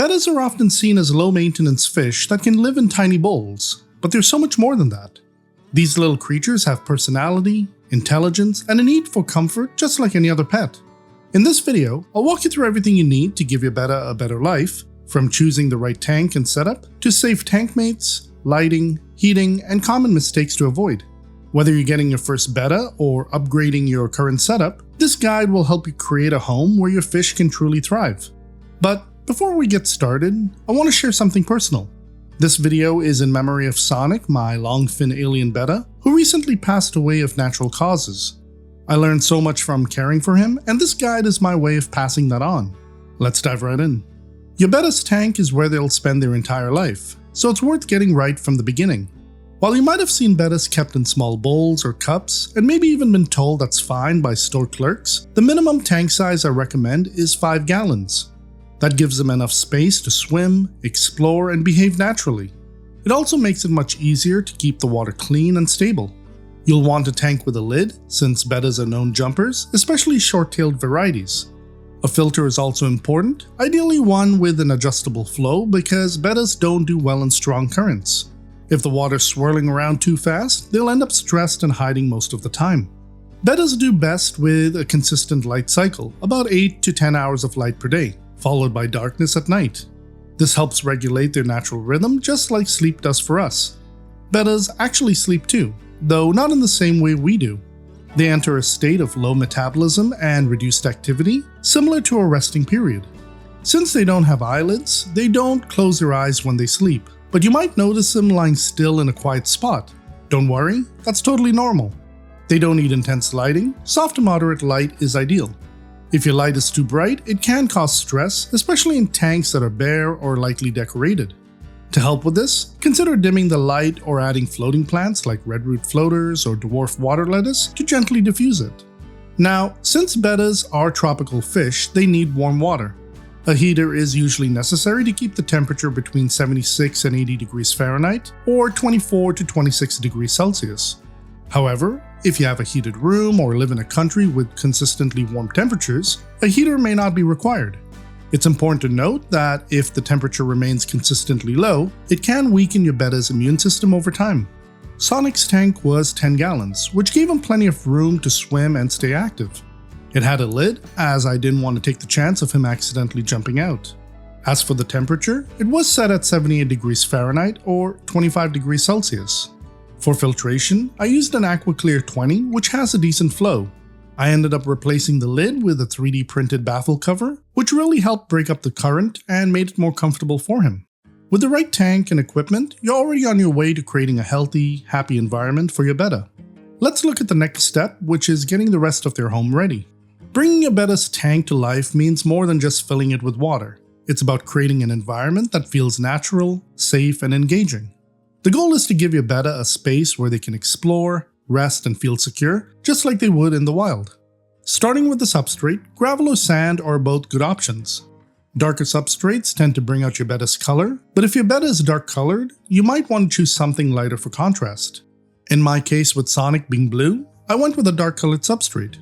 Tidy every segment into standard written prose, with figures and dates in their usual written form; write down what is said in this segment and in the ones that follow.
Bettas are often seen as low-maintenance fish that can live in tiny bowls, but there's so much more than that. These little creatures have personality, intelligence, and a need for comfort just like any other pet. In this video, I'll walk you through everything you need to give your Betta a better life, from choosing the right tank and setup, to safe tank mates, lighting, heating, and common mistakes to avoid. Whether you're getting your first Betta or upgrading your current setup, this guide will help you create a home where your fish can truly thrive. But before we get started, I want to share something personal. This video is in memory of Sonic, my longfin alien Betta, who recently passed away of natural causes. I learned so much from caring for him, and this guide is my way of passing that on. Let's dive right in. Your Betta's tank is where they'll spend their entire life, so it's worth getting right from the beginning. While you might have seen Bettas kept in small bowls or cups, and maybe even been told that's fine by store clerks, the minimum tank size I recommend is 5 gallons. That gives them enough space to swim, explore, and behave naturally. It also makes it much easier to keep the water clean and stable. You'll want a tank with a lid, since Bettas are known jumpers, especially short-tailed varieties. A filter is also important, ideally one with an adjustable flow because Bettas don't do well in strong currents. If the water's swirling around too fast, they'll end up stressed and hiding most of the time. Bettas do best with a consistent light cycle, about 8 to 10 hours of light per day, followed by darkness at night. This helps regulate their natural rhythm just like sleep does for us. Bettas actually sleep too, though not in the same way we do. They enter a state of low metabolism and reduced activity, similar to a resting period. Since they don't have eyelids, they don't close their eyes when they sleep, but you might notice them lying still in a quiet spot. Don't worry, that's totally normal. They don't need intense lighting, soft to moderate light is ideal. If your light is too bright, it can cause stress, especially in tanks that are bare or lightly decorated. To help with this, consider dimming the light or adding floating plants like redroot floaters or dwarf water lettuce to gently diffuse it. Now, since Bettas are tropical fish, they need warm water. A heater is usually necessary to keep the temperature between 76 and 80 degrees Fahrenheit or 24 to 26 degrees Celsius. However, if you have a heated room or live in a country with consistently warm temperatures, a heater may not be required. It's important to note that if the temperature remains consistently low, it can weaken your Betta's immune system over time. Sonic's tank was 10 gallons, which gave him plenty of room to swim and stay active. It had a lid, as I didn't want to take the chance of him accidentally jumping out. As for the temperature, it was set at 78 degrees Fahrenheit or 25 degrees Celsius. For filtration, I used an AquaClear 20, which has a decent flow. I ended up replacing the lid with a 3D printed baffle cover, which really helped break up the current and made it more comfortable for him. With the right tank and equipment, you're already on your way to creating a healthy, happy environment for your Betta. Let's look at the next step, which is getting the rest of their home ready. Bringing your Betta's tank to life means more than just filling it with water. It's about creating an environment that feels natural, safe, and engaging. The goal is to give your Betta a space where they can explore, rest, and feel secure, just like they would in the wild. Starting with the substrate, gravel or sand are both good options. Darker substrates tend to bring out your Betta's color, but if your Betta is dark colored, you might want to choose something lighter for contrast. In my case with Sonic being blue, I went with a dark colored substrate.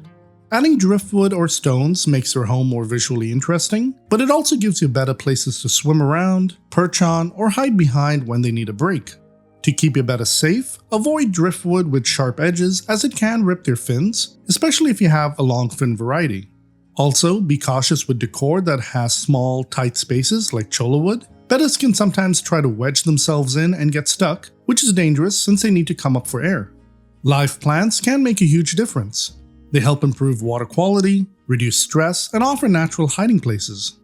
Adding driftwood or stones makes their home more visually interesting, but it also gives your Betta places to swim around, perch on, or hide behind when they need a break. To keep your Betta safe, avoid driftwood with sharp edges as it can rip their fins, especially if you have a long fin variety. Also, be cautious with decor that has small, tight spaces like cholla wood. Bettas can sometimes try to wedge themselves in and get stuck, which is dangerous since they need to come up for air. Live plants can make a huge difference. They help improve water quality, reduce stress, and offer natural hiding places.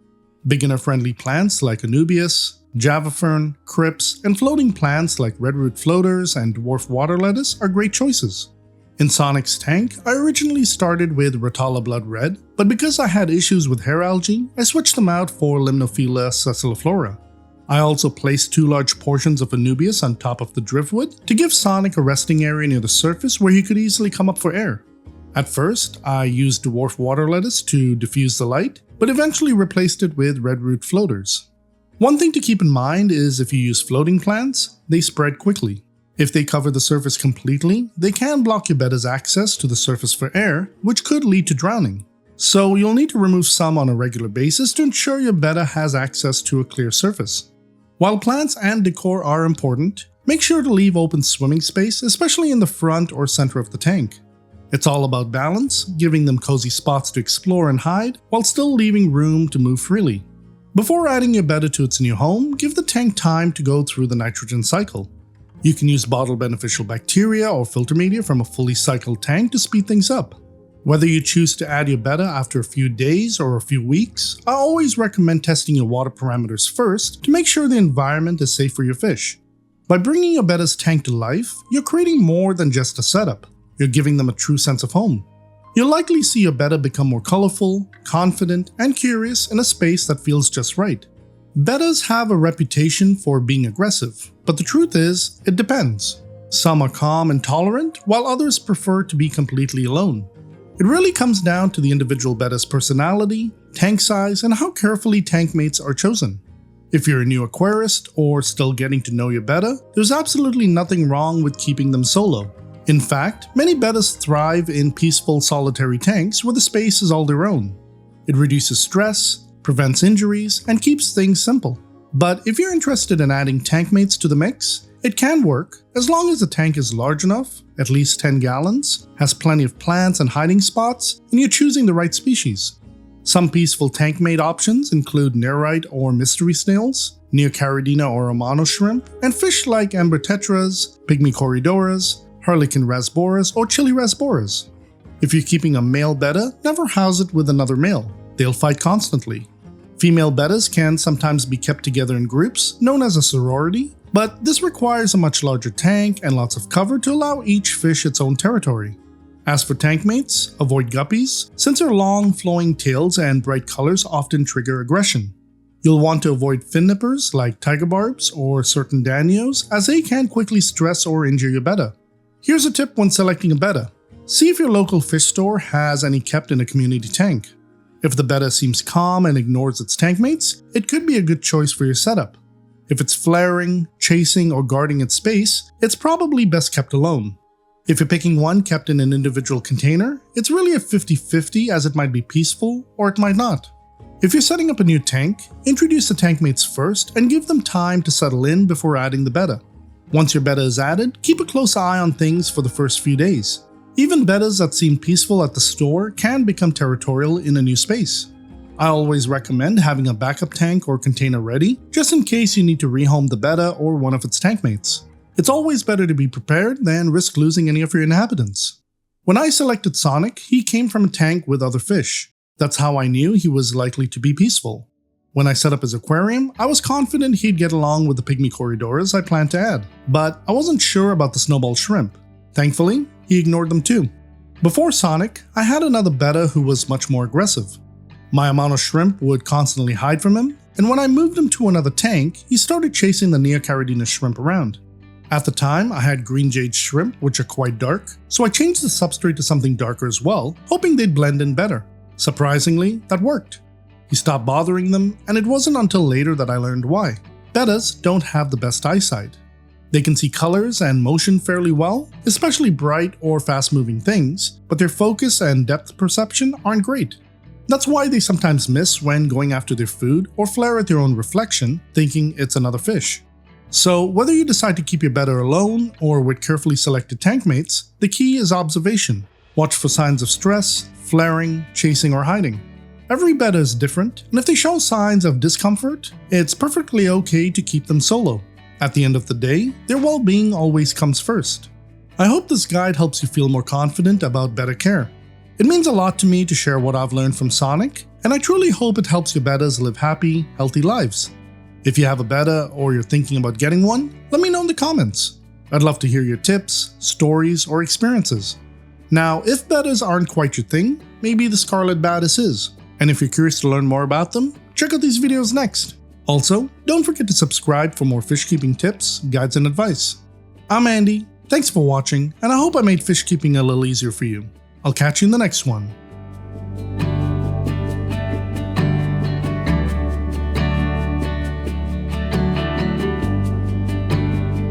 Beginner-friendly plants like Anubias, Java fern, crypts, and floating plants like redroot floaters and dwarf water lettuce are great choices. In Sonic's tank, I originally started with Rotala blood red, but because I had issues with hair algae, I switched them out for Limnophila sessiliflora. I also placed 2 large portions of Anubias on top of the driftwood to give Sonic a resting area near the surface where he could easily come up for air. At first, I used dwarf water lettuce to diffuse the light, but eventually replaced it with redroot floaters. One thing to keep in mind is if you use floating plants, they spread quickly. If they cover the surface completely, they can block your Betta's access to the surface for air, which could lead to drowning. So you'll need to remove some on a regular basis to ensure your betta has access to a clear surface. While plants and decor are important, make sure to leave open swimming space, especially in the front or center of the tank. It's all about balance, giving them cozy spots to explore and hide, while still leaving room to move freely. Before adding your betta to its new home, give the tank time to go through the nitrogen cycle. You can use bottled beneficial bacteria or filter media from a fully cycled tank to speed things up. Whether you choose to add your betta after a few days or a few weeks, I always recommend testing your water parameters first to make sure the environment is safe for your fish. By bringing your betta's tank to life, you're creating more than just a setup. You're giving them a true sense of home. You'll likely see your betta become more colorful, confident, and curious in a space that feels just right. Bettas have a reputation for being aggressive, but the truth is, it depends. Some are calm and tolerant, while others prefer to be completely alone. It really comes down to the individual betta's personality, tank size, and how carefully tank mates are chosen. If you're a new aquarist or still getting to know your betta, there's absolutely nothing wrong with keeping them solo. In fact, many bettas thrive in peaceful solitary tanks where the space is all their own. It reduces stress, prevents injuries, and keeps things simple. But if you're interested in adding tank mates to the mix, it can work as long as the tank is large enough, at least 10 gallons, has plenty of plants and hiding spots, and you're choosing the right species. Some peaceful tank mate options include nerite or mystery snails, Neocaridina or Amano shrimp, and fish like amber tetras, pygmy corydoras, Harlequin rasboras, or chili rasboras. If you're keeping a male betta, never house it with another male. They'll fight constantly. Female bettas can sometimes be kept together in groups, known as a sorority, but this requires a much larger tank and lots of cover to allow each fish its own territory. As for tank mates, avoid guppies, since their long flowing tails and bright colors often trigger aggression. You'll want to avoid fin nippers like tiger barbs or certain danios, as they can quickly stress or injure your betta. Here's a tip when selecting a betta. See if your local fish store has any kept in a community tank. If the betta seems calm and ignores its tank mates, it could be a good choice for your setup. If it's flaring, chasing, or guarding its space, it's probably best kept alone. If you're picking one kept in an individual container, it's really a 50-50 as it might be peaceful or it might not. If you're setting up a new tank, introduce the tank mates first and give them time to settle in before adding the betta. Once your betta is added, keep a close eye on things for the first few days. Even bettas that seem peaceful at the store can become territorial in a new space. I always recommend having a backup tank or container ready, just in case you need to rehome the betta or one of its tank mates. It's always better to be prepared than risk losing any of your inhabitants. When I selected Sonic, he came from a tank with other fish. That's how I knew he was likely to be peaceful. When I set up his aquarium, I was confident he'd get along with the pygmy corydoras I planned to add, but I wasn't sure about the snowball shrimp. Thankfully, he ignored them too. Before Sonic, I had another betta who was much more aggressive. My Amano shrimp would constantly hide from him, and when I moved him to another tank, he started chasing the Neocaridina shrimp around. At the time, I had green jade shrimp, which are quite dark, so I changed the substrate to something darker as well, hoping they'd blend in better. Surprisingly, that worked. He stopped bothering them, and it wasn't until later that I learned why. Bettas don't have the best eyesight. They can see colors and motion fairly well, especially bright or fast-moving things, but their focus and depth perception aren't great. That's why they sometimes miss when going after their food or flare at their own reflection, thinking it's another fish. So whether you decide to keep your betta alone or with carefully selected tank mates, the key is observation. Watch for signs of stress, flaring, chasing, or hiding. Every betta is different, and if they show signs of discomfort, it's perfectly okay to keep them solo. At the end of the day, their well-being always comes first. I hope this guide helps you feel more confident about betta care. It means a lot to me to share what I've learned from Sonic, and I truly hope it helps your bettas live happy, healthy lives. If you have a betta or you're thinking about getting one, let me know in the comments. I'd love to hear your tips, stories, or experiences. Now, if bettas aren't quite your thing, maybe the Scarlet Bettas is. And if you're curious to learn more about them, check out these videos next. Also, don't forget to subscribe for more fish keeping tips, guides, and advice. I'm Andy, thanks for watching, and I hope I made fish keeping a little easier for you. I'll catch you in the next one.